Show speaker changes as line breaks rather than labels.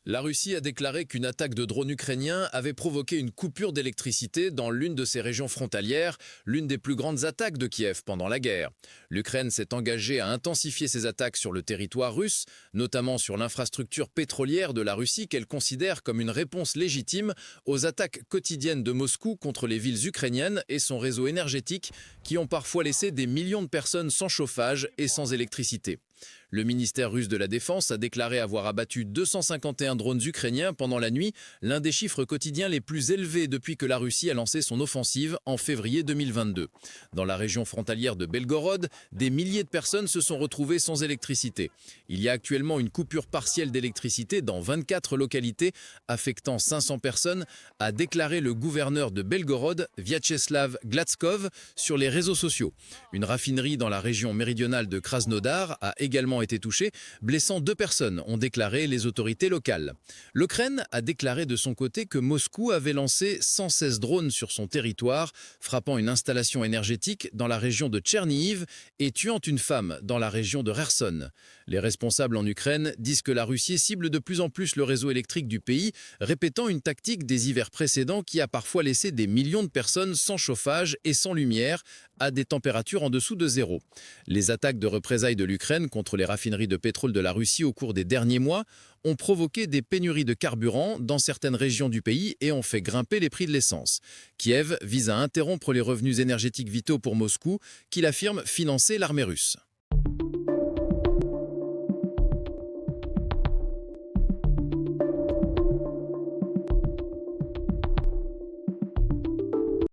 La Russie a déclaré qu'une attaque de drones ukrainiens avait provoqué une coupure d'électricité dans l'une de ses régions frontalières, l'une des plus grandes attaques de Kiev pendant la guerre. L'Ukraine s'est engagée à intensifier ses attaques sur le territoire russe, notamment sur l'infrastructure pétrolière de la Russie qu'elle considère comme une réponse légitime aux attaques quotidiennes de Moscou contre les villes ukrainiennes et son réseau énergétique qui ont parfois laissé des millions de personnes sans chauffage et sans électricité. Le ministère russe de la Défense a déclaré avoir abattu 251 drones ukrainiens pendant la nuit, l'un des chiffres quotidiens les plus élevés depuis que la Russie a lancé son offensive en février 2022. Dans la région frontalière de Belgorod, des milliers de personnes se sont retrouvées sans électricité. Il y a actuellement une coupure partielle d'électricité dans 24 localités, affectant 500 personnes, a déclaré le gouverneur de Belgorod, Vyacheslav Glatskov, sur les réseaux sociaux. Une raffinerie dans la région méridionale de Krasnodar a également été touchée, blessant 2 personnes, ont déclaré les autorités locales. L'Ukraine a déclaré de son côté que Moscou avait lancé 116 drones sur son territoire, frappant une installation énergétique dans la région de Tchernihiv et tuant une femme dans la région de Kherson. Les responsables en Ukraine disent que la Russie cible de plus en plus le réseau électrique du pays, répétant une tactique des hivers précédents qui a parfois laissé des millions de personnes sans chauffage et sans lumière, à des températures en dessous de zéro. Les attaques de représailles de l'Ukraine contre les raffineries de pétrole de la Russie au cours des derniers mois ont provoqué des pénuries de carburant dans certaines régions du pays et ont fait grimper les prix de l'essence. Kiev vise à interrompre les revenus énergétiques vitaux pour Moscou, qu'il affirme financer l'armée russe.